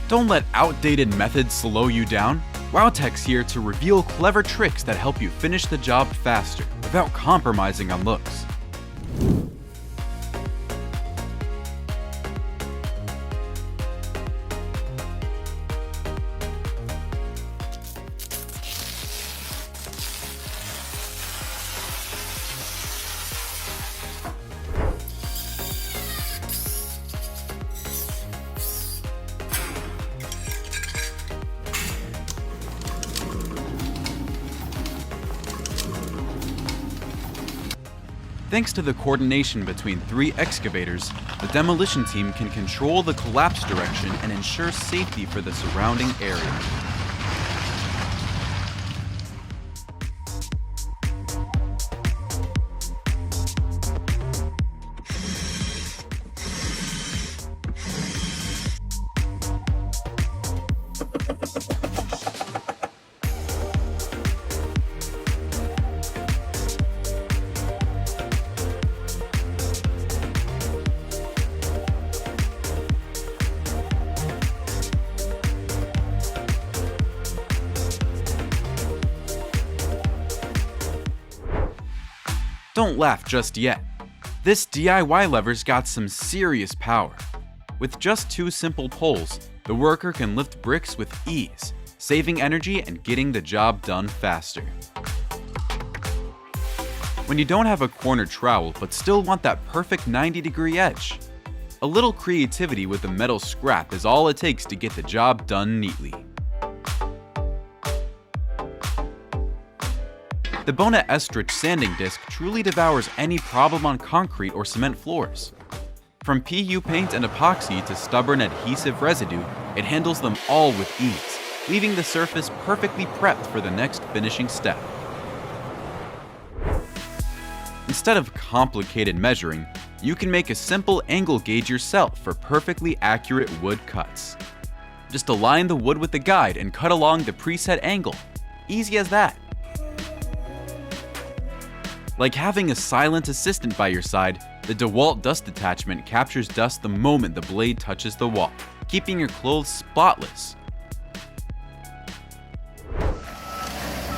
Don't let outdated methods slow you down. WowTech's here to reveal clever tricks that help you finish the job faster without compromising on looks. Thanks to the coordination between 3 excavators, the demolition team can control the collapse direction and ensure safety for the surrounding area. Don't laugh just yet. This DIY lever's got some serious power. With just 2 simple pulls, the worker can lift bricks with ease, saving energy and getting the job done faster. When you don't have a corner trowel but still want that perfect 90-degree edge, a little creativity with a metal scrap is all it takes to get the job done neatly. The Bona Estrich sanding disc truly devours any problem on concrete or cement floors. From PU paint and epoxy to stubborn adhesive residue, it handles them all with ease, leaving the surface perfectly prepped for the next finishing step. Instead of complicated measuring, you can make a simple angle gauge yourself for perfectly accurate wood cuts. Just align the wood with the guide and cut along the preset angle. Easy as that. Like having a silent assistant by your side, the DeWalt dust attachment captures dust the moment the blade touches the wall, keeping your clothes spotless.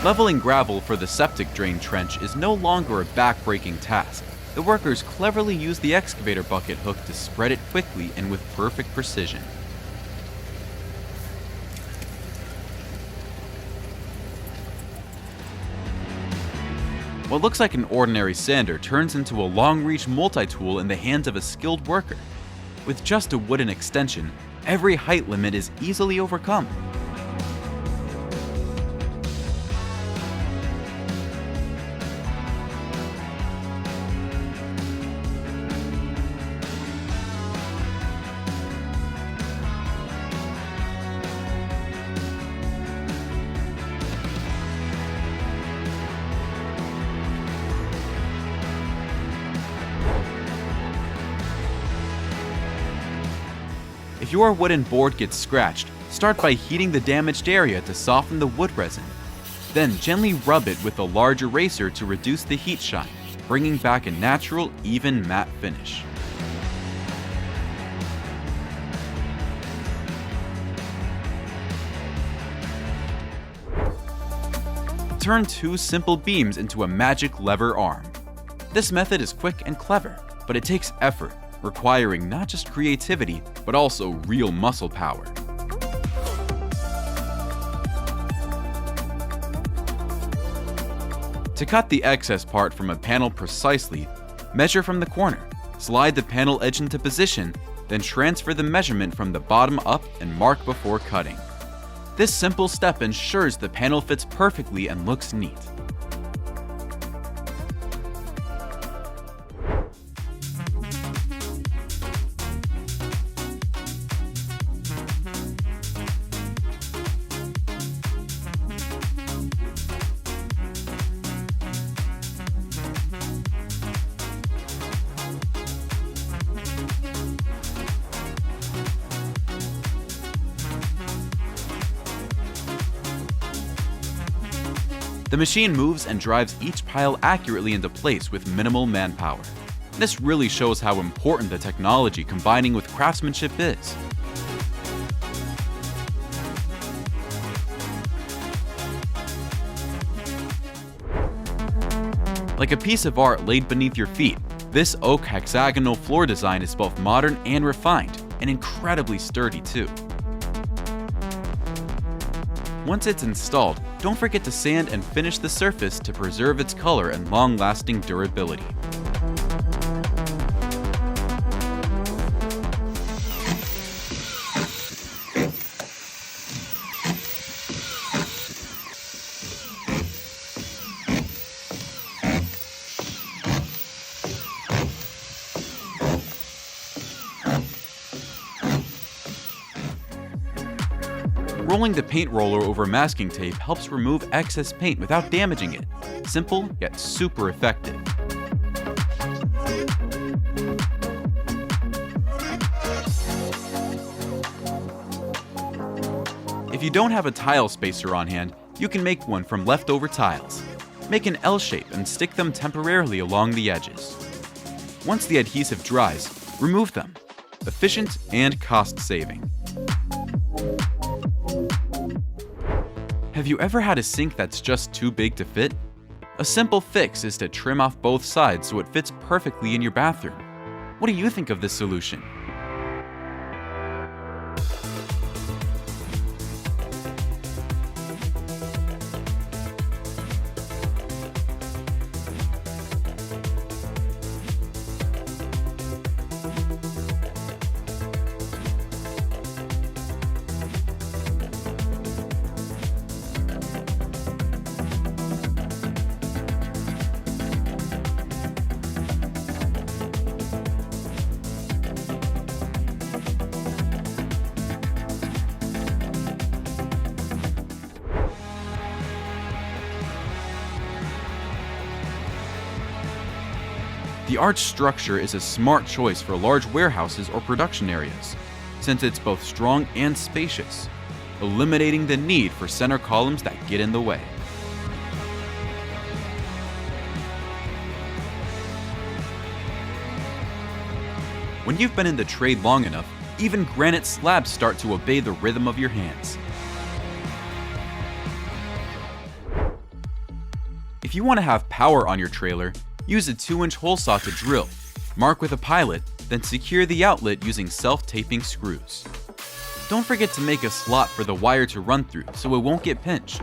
Leveling gravel for the septic drain trench is no longer a back-breaking task. The workers cleverly use the excavator bucket hook to spread it quickly and with perfect precision. What looks like an ordinary sander turns into a long-reach multi-tool in the hands of a skilled worker. With just a wooden extension, every height limit is easily overcome. If your wooden board gets scratched, start by heating the damaged area to soften the wood resin. Then gently rub it with a large eraser to reduce the heat shine, bringing back a natural, even matte finish. Turn 2 simple beams into a magic lever arm. This method is quick and clever, but it takes effort, requiring not just creativity, but also real muscle power. To cut the excess part from a panel precisely, measure from the corner, slide the panel edge into position, then transfer the measurement from the bottom up and mark before cutting. This simple step ensures the panel fits perfectly and looks neat. The machine moves and drives each pile accurately into place with minimal manpower. This really shows how important the technology combining with craftsmanship is. Like a piece of art laid beneath your feet, this oak hexagonal floor design is both modern and refined, and incredibly sturdy too. Once it's installed, don't forget to sand and finish the surface to preserve its color and long-lasting durability. Rolling the paint roller over masking tape helps remove excess paint without damaging it. Simple, yet super effective. If you don't have a tile spacer on hand, you can make one from leftover tiles. Make an L shape and stick them temporarily along the edges. Once the adhesive dries, remove them. Efficient and cost-saving. Have you ever had a sink that's just too big to fit? A simple fix is to trim off both sides so it fits perfectly in your bathroom. What do you think of this solution? The arch structure is a smart choice for large warehouses or production areas, since it's both strong and spacious, eliminating the need for center columns that get in the way. When you've been in the trade long enough, even granite slabs start to obey the rhythm of your hands. If you want to have power on your trailer, use a 2-inch hole saw to drill, mark with a pilot, then secure the outlet using self-taping screws. Don't forget to make a slot for the wire to run through so it won't get pinched.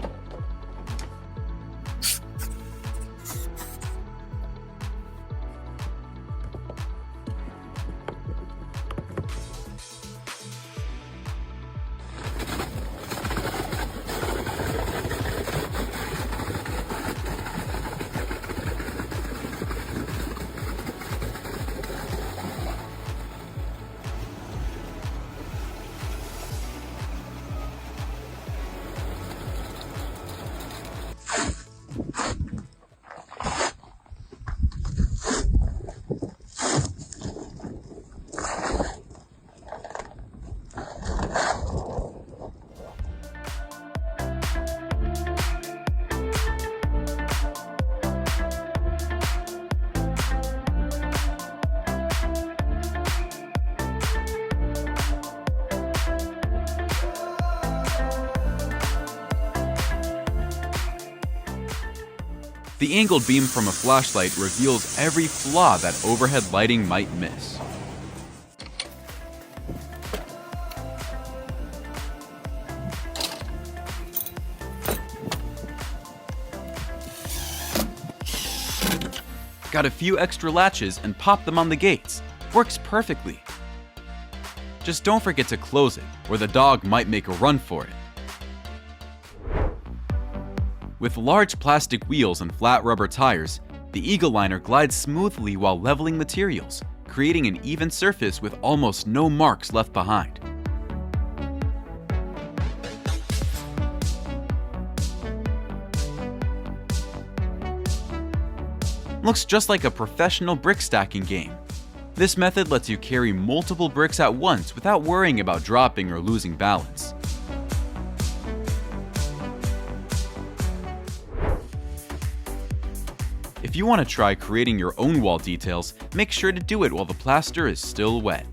The angled beam from a flashlight reveals every flaw that overhead lighting might miss. Got a few extra latches and pop them on the gates. Works perfectly. Just don't forget to close it, or the dog might make a run for it. With large plastic wheels and flat rubber tires, the Eagle Liner glides smoothly while leveling materials, creating an even surface with almost no marks left behind. Looks just like a professional brick stacking game. This method lets you carry multiple bricks at once without worrying about dropping or losing balance. If you want to try creating your own wall details, make sure to do it while the plaster is still wet.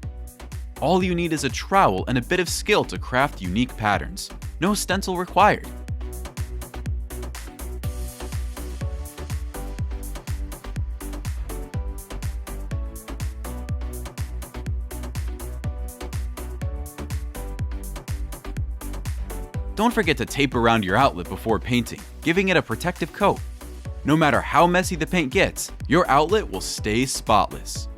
All you need is a trowel and a bit of skill to craft unique patterns. No stencil required. Don't forget to tape around your outlet before painting, giving it a protective coat. No matter how messy the paint gets, your outlet will stay spotless.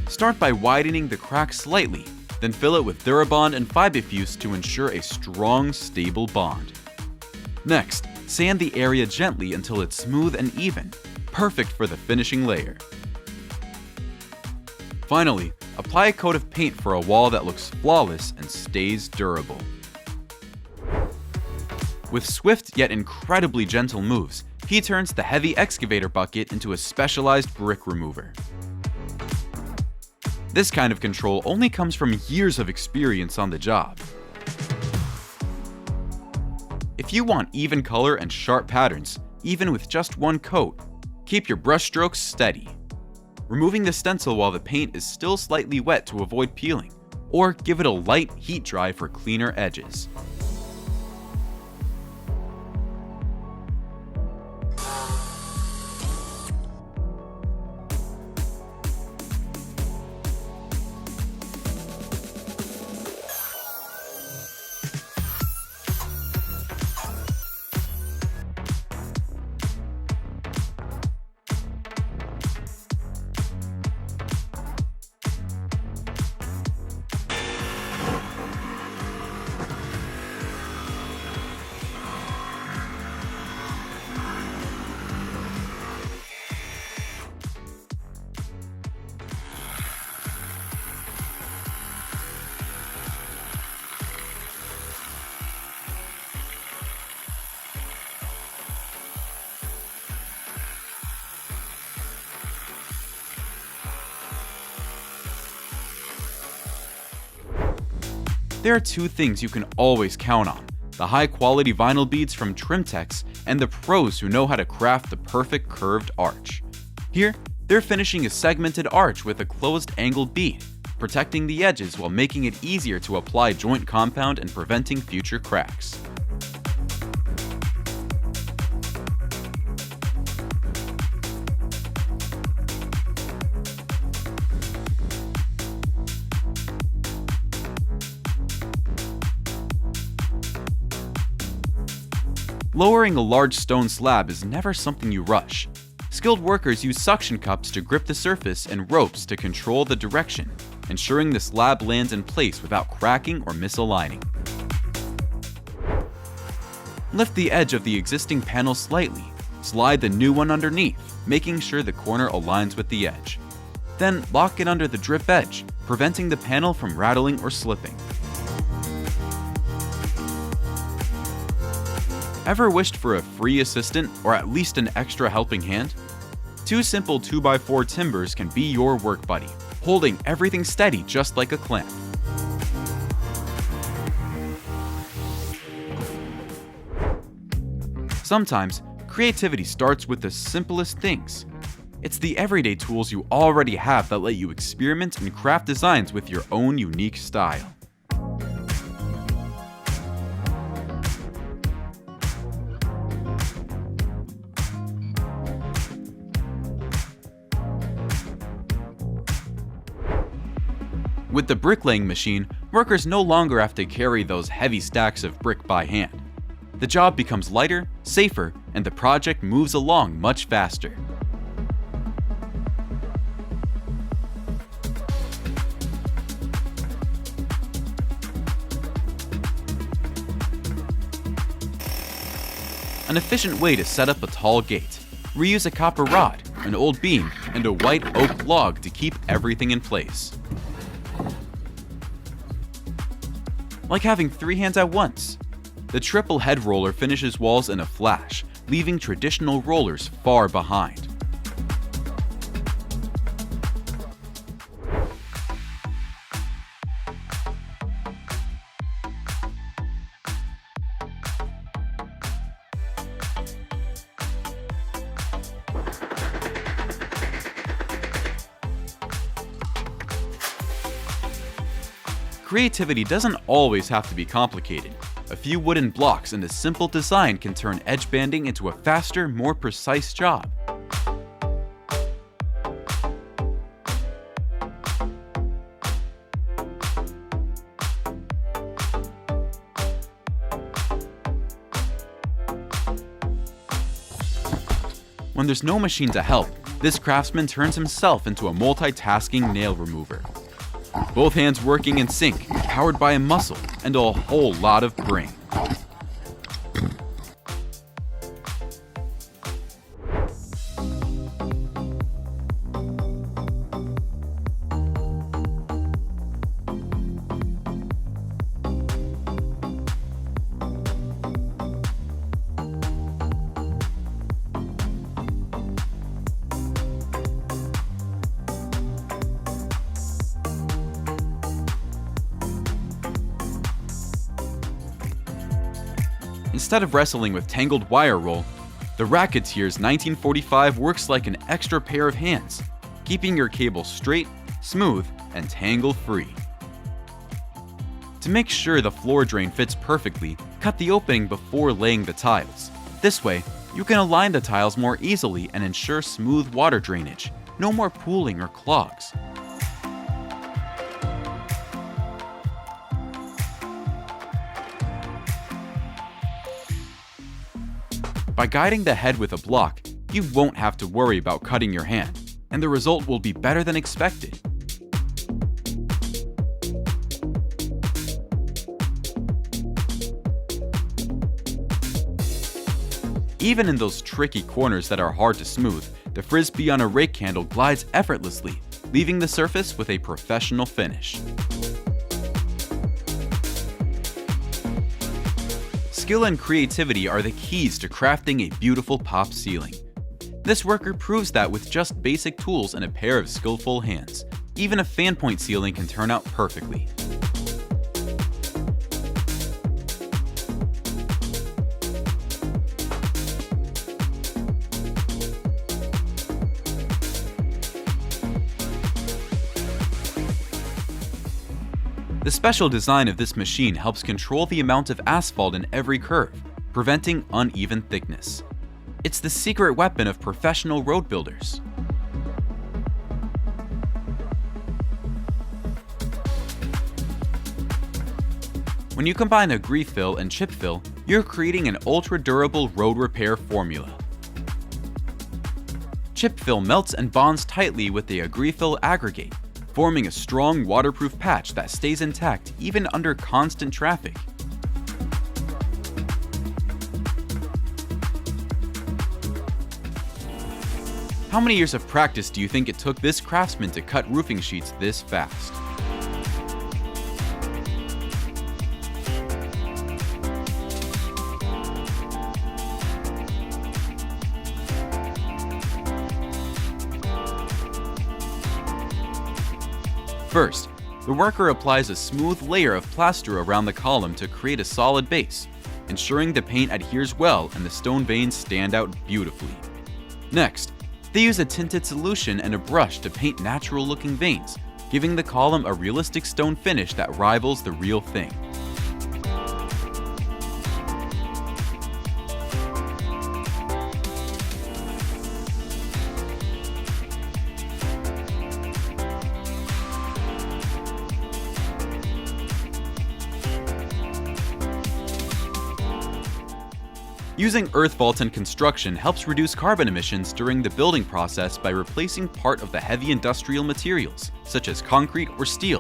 Start by widening the crack slightly, then fill it with Durabond and Fibifuse to ensure a strong, stable bond. Next, sand the area gently until it's smooth and even, perfect for the finishing layer. Finally, apply a coat of paint for a wall that looks flawless and stays durable. With swift yet incredibly gentle moves, he turns the heavy excavator bucket into a specialized brick remover. This kind of control only comes from years of experience on the job. If you want even color and sharp patterns, even with just one coat, keep your brush strokes steady. Removing the stencil while the paint is still slightly wet to avoid peeling, or give it a light heat dry for cleaner edges. There are two things you can always count on: the high-quality vinyl beads from Trimtex and the pros who know how to craft the perfect curved arch. Here, they're finishing a segmented arch with a closed angled bead, protecting the edges while making it easier to apply joint compound and preventing future cracks. Lowering a large stone slab is never something you rush. Skilled workers use suction cups to grip the surface and ropes to control the direction, ensuring the slab lands in place without cracking or misaligning. Lift the edge of the existing panel slightly, slide the new one underneath, making sure the corner aligns with the edge. Then lock it under the drip edge, preventing the panel from rattling or slipping. Ever wished for a free assistant or at least an extra helping hand? Two simple 2x4 timbers can be your work buddy, holding everything steady just like a clamp. Sometimes, creativity starts with the simplest things. It's the everyday tools you already have that let you experiment and craft designs with your own unique style. With the bricklaying machine, workers no longer have to carry those heavy stacks of brick by hand. The job becomes lighter, safer, and the project moves along much faster. An efficient way to set up a tall gate. Reuse a copper rod, an old beam, and a white oak log to keep everything in place. Like having three hands at once. The triple head roller finishes walls in a flash, leaving traditional rollers far behind. Creativity doesn't always have to be complicated. A few wooden blocks and a simple design can turn edge banding into a faster, more precise job. When there's no machine to help, this craftsman turns himself into a multitasking nail remover. Both hands working in sync, powered by a muscle and a whole lot of brain. Instead of wrestling with tangled wire roll, the Racketeer's 1945 works like an extra pair of hands, keeping your cable straight, smooth, and tangle-free. To make sure the floor drain fits perfectly, cut the opening before laying the tiles. This way, you can align the tiles more easily and ensure smooth water drainage, no more pooling or clogs. By guiding the head with a block, you won't have to worry about cutting your hand, and the result will be better than expected. Even in those tricky corners that are hard to smooth, the frisbee on a rake handle glides effortlessly, leaving the surface with a professional finish. Skill and creativity are the keys to crafting a beautiful pop ceiling. This worker proves that with just basic tools and a pair of skillful hands, even a fan point ceiling can turn out perfectly. The special design of this machine helps control the amount of asphalt in every curve, preventing uneven thickness. It's the secret weapon of professional road builders. When you combine agree fill and chip fill, you're creating an ultra-durable road repair formula. Chip fill melts and bonds tightly with the agree fill aggregate, forming a strong waterproof patch that stays intact even under constant traffic. How many years of practice do you think it took this craftsman to cut roofing sheets this fast? First, the worker applies a smooth layer of plaster around the column to create a solid base, ensuring the paint adheres well and the stone veins stand out beautifully. Next, they use a tinted solution and a brush to paint natural-looking veins, giving the column a realistic stone finish that rivals the real thing. Using earth vaults in construction helps reduce carbon emissions during the building process by replacing part of the heavy industrial materials, such as concrete or steel.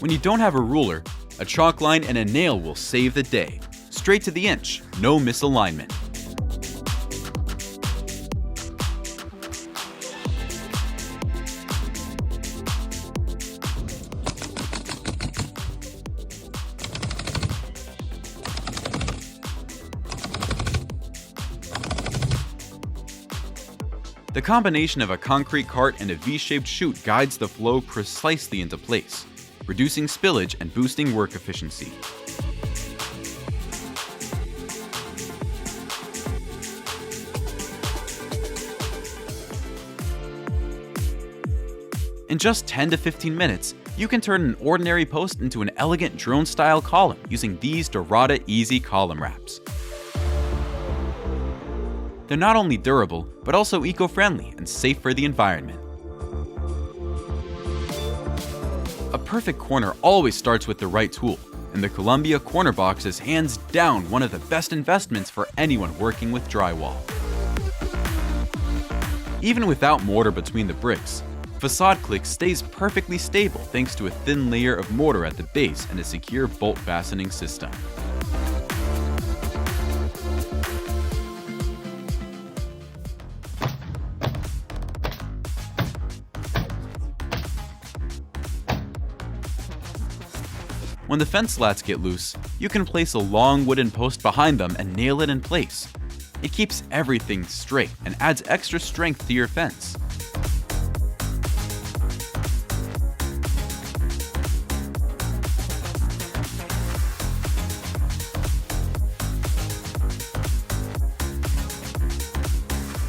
When you don't have a ruler, a chalk line and a nail will save the day. Straight to the inch, no misalignment. The combination of a concrete cart and a V-shaped chute guides the flow precisely into place, reducing spillage and boosting work efficiency. In just 10 to 15 minutes, you can turn an ordinary post into an elegant drone-style column using these Dorada Easy column wraps. They're not only durable, but also eco-friendly and safe for the environment. A perfect corner always starts with the right tool, and the Columbia Corner Box is hands down one of the best investments for anyone working with drywall. Even without mortar between the bricks, facade click stays perfectly stable thanks to a thin layer of mortar at the base and a secure bolt fastening system. When the fence slats get loose, you can place a long wooden post behind them and nail it in place. It keeps everything straight and adds extra strength to your fence.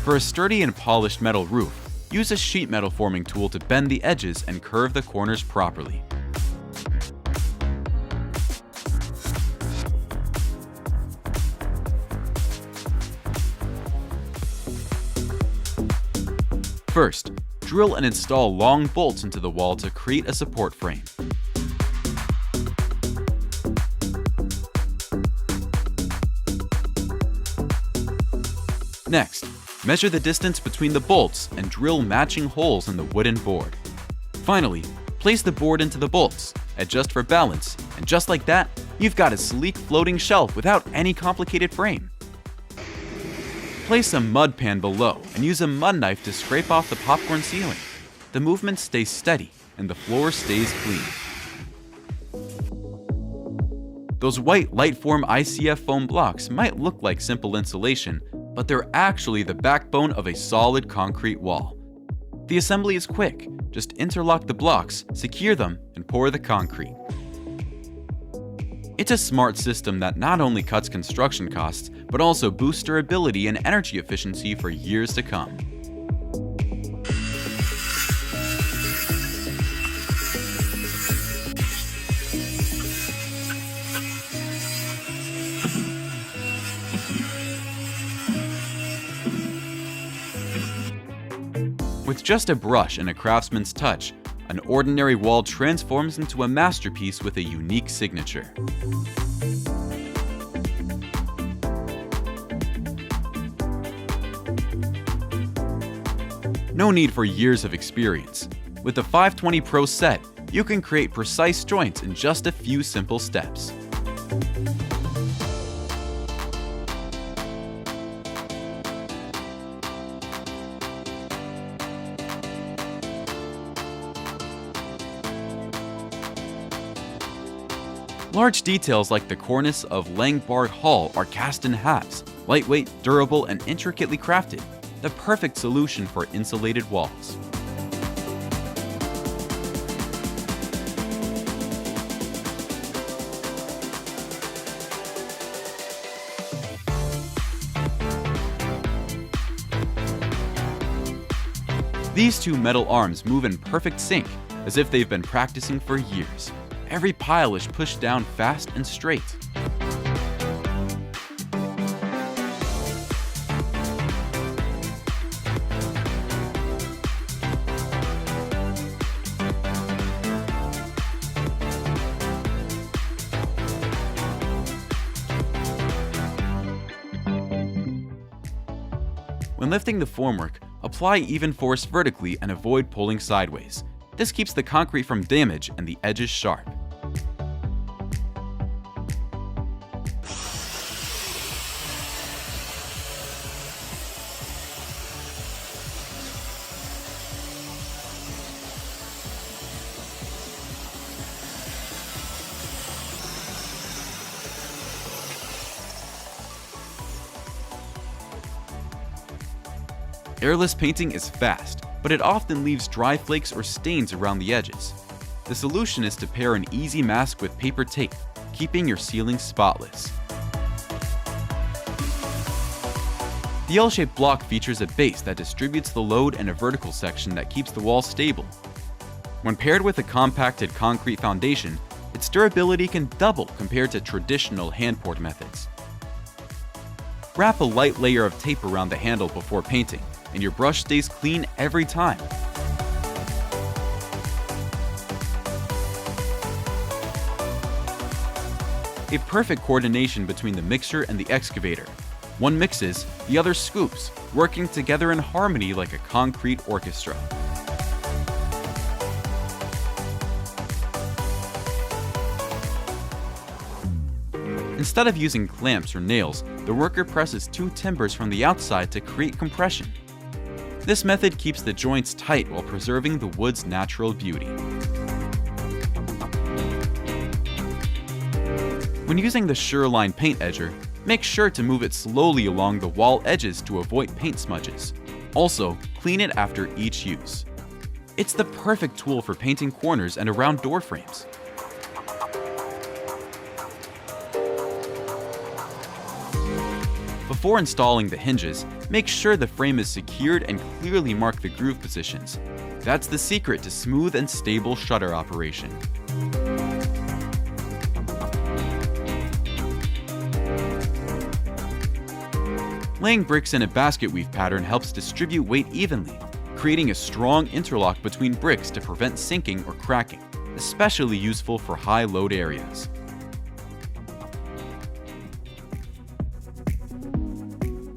For a sturdy and polished metal roof, use a sheet metal forming tool to bend the edges and curve the corners properly. First, drill and install long bolts into the wall to create a support frame. Next, measure the distance between the bolts and drill matching holes in the wooden board. Finally, place the board into the bolts, adjust for balance, and just like that, you've got a sleek floating shelf without any complicated frame. Place a mud pan below and use a mud knife to scrape off the popcorn ceiling. The movement stays steady and the floor stays clean. Those white light-form ICF foam blocks might look like simple insulation, but they're actually the backbone of a solid concrete wall. The assembly is quick. Just interlock the blocks, secure them, and pour the concrete. It's a smart system that not only cuts construction costs, but also boosts durability and energy efficiency for years to come. With just a brush and a craftsman's touch, an ordinary wall transforms into a masterpiece with a unique signature. No need for years of experience. With the 520 Pro set, you can create precise joints in just a few simple steps. Large details like the cornice of Langbard Hall are cast in halves, lightweight, durable, and intricately crafted, the perfect solution for insulated walls. These two metal arms move in perfect sync, as if they've been practicing for years. Every pile is pushed down fast and straight. When lifting the formwork, apply even force vertically and avoid pulling sideways. This keeps the concrete from damage and the edges sharp. Airless painting is fast, but it often leaves dry flakes or stains around the edges. The solution is to pair an easy mask with paper tape, keeping your ceiling spotless. The L-shaped block features a base that distributes the load and a vertical section that keeps the wall stable. When paired with a compacted concrete foundation, its durability can double compared to traditional hand-poured methods. Wrap a light layer of tape around the handle before painting, and your brush stays clean every time. A perfect coordination between the mixer and the excavator. One mixes, the other scoops, working together in harmony like a concrete orchestra. Instead of using clamps or nails, the worker presses two timbers from the outside to create compression. This method keeps the joints tight while preserving the wood's natural beauty. When using the Sureline paint edger, make sure to move it slowly along the wall edges to avoid paint smudges. Also, clean it after each use. It's the perfect tool for painting corners and around door frames. Before installing the hinges, make sure the frame is secured and clearly mark the groove positions. That's the secret to smooth and stable shutter operation. Laying bricks in a basket weave pattern helps distribute weight evenly, creating a strong interlock between bricks to prevent sinking or cracking, especially useful for high-load areas.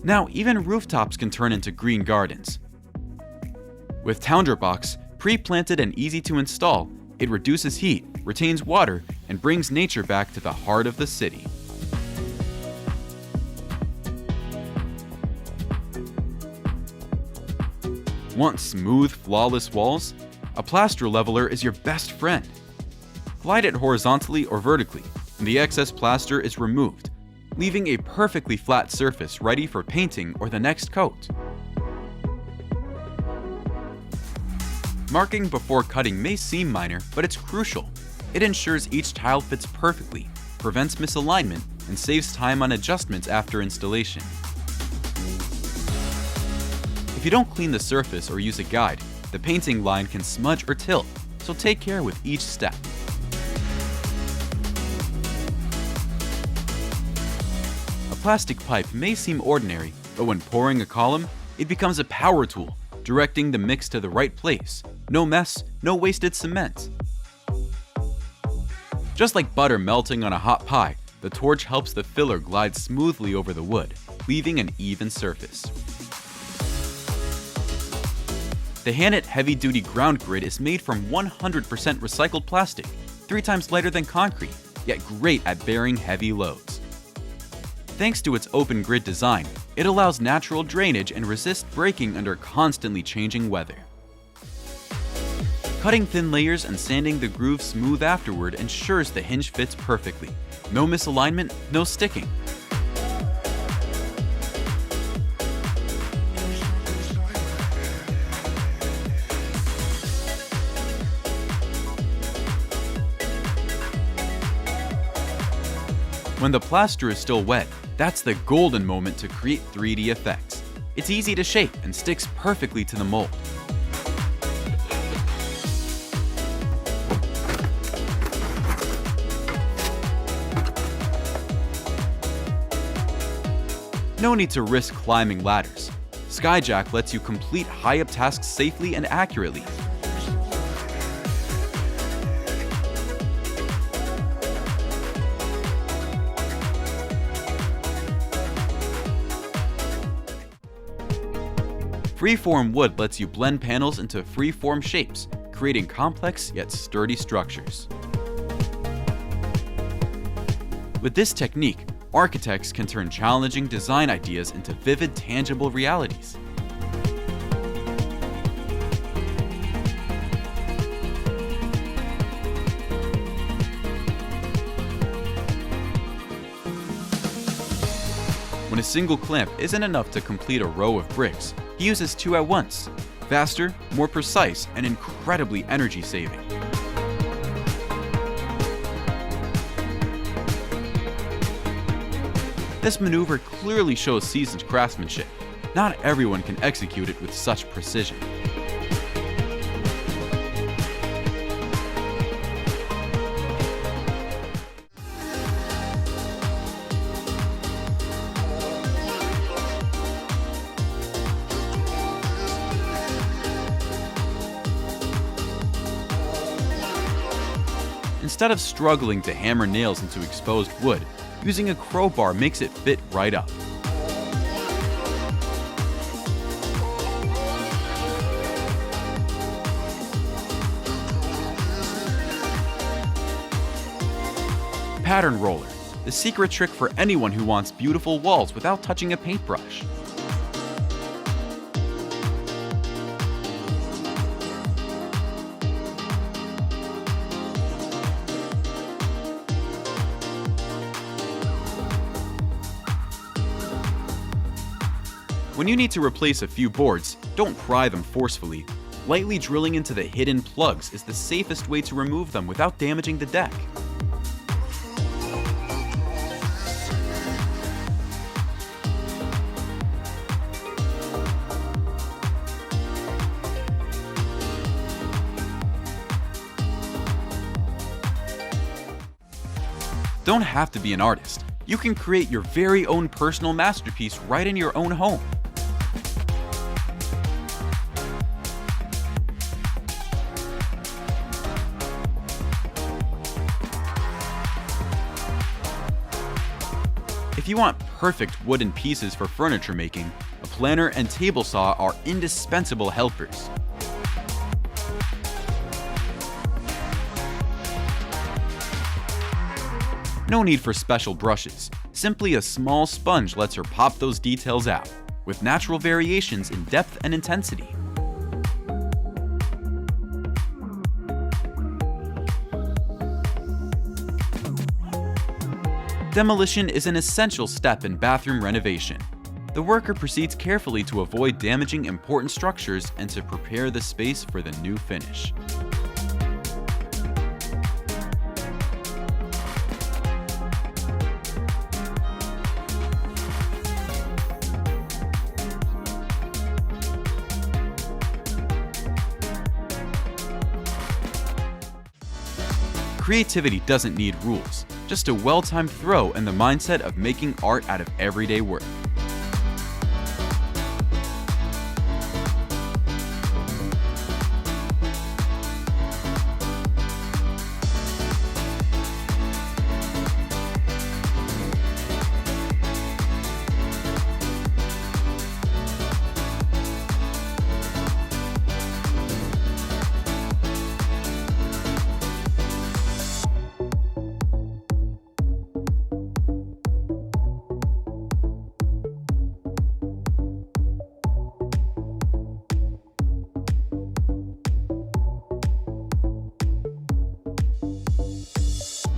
Now, even rooftops can turn into green gardens. With Tundra Box, pre-planted and easy to install, it reduces heat, retains water, and brings nature back to the heart of the city. Want smooth, flawless walls? A plaster leveler is your best friend. Glide it horizontally or vertically, and the excess plaster is removed, leaving a perfectly flat surface ready for painting or the next coat. Marking before cutting may seem minor, but it's crucial. It ensures each tile fits perfectly, prevents misalignment, and saves time on adjustments after installation. If you don't clean the surface or use a guide, the painting line can smudge or tilt, so take care with each step. A plastic pipe may seem ordinary, but when pouring a column, it becomes a power tool, directing the mix to the right place. No mess, no wasted cement. Just like butter melting on a hot pie, the torch helps the filler glide smoothly over the wood, leaving an even surface. The Hanit heavy-duty ground grid is made from 100% recycled plastic, 3 times lighter than concrete, yet great at bearing heavy loads. Thanks to its open grid design, it allows natural drainage and resists breaking under constantly changing weather. Cutting thin layers and sanding the grooves smooth afterward ensures the hinge fits perfectly. No misalignment, no sticking. When the plaster is still wet, that's the golden moment to create 3D effects. It's easy to shape and sticks perfectly to the mold. No need to risk climbing ladders. Skyjack lets you complete high-up tasks safely and accurately. Freeform wood lets you blend panels into freeform shapes, creating complex yet sturdy structures. With this technique, architects can turn challenging design ideas into vivid, tangible realities. When a single clamp isn't enough to complete a row of bricks, he uses 2 at once. Faster, more precise, and incredibly energy-saving. This maneuver clearly shows seasoned craftsmanship. Not everyone can execute it with such precision. Instead of struggling to hammer nails into exposed wood, using a crowbar makes it fit right up. Pattern roller, the secret trick for anyone who wants beautiful walls without touching a paintbrush. When you need to replace a few boards, don't pry them forcefully. Lightly drilling into the hidden plugs is the safest way to remove them without damaging the deck. Don't have to be an artist. You can create your very own personal masterpiece right in your own home. If you want perfect wooden pieces for furniture making, a planer and table saw are indispensable helpers. No need for special brushes. Simply a small sponge lets her pop those details out, with natural variations in depth and intensity. Demolition is an essential step in bathroom renovation. The worker proceeds carefully to avoid damaging important structures and to prepare the space for the new finish. Creativity doesn't need rules, just a well-timed throw and the mindset of making art out of everyday work.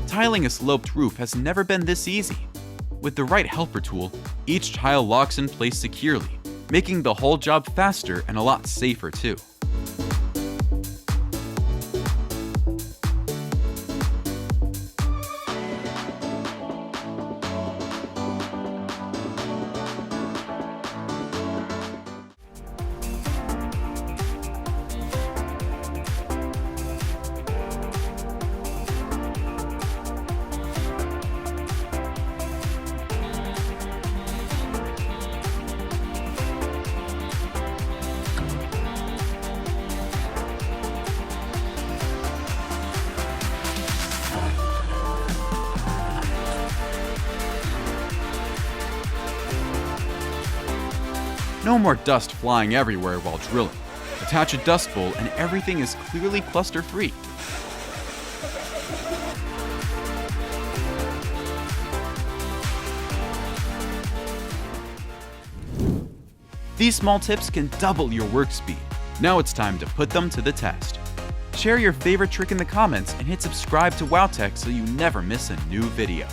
Tiling a sloped roof has never been this easy. With the right helper tool, each tile locks in place securely, making the whole job faster and a lot safer too. No more dust flying everywhere while drilling. Attach a dust bowl and everything is clearly cluster-free. These small tips can double your work speed. Now it's time to put them to the test. Share your favorite trick in the comments and hit subscribe to WowTech so you never miss a new video.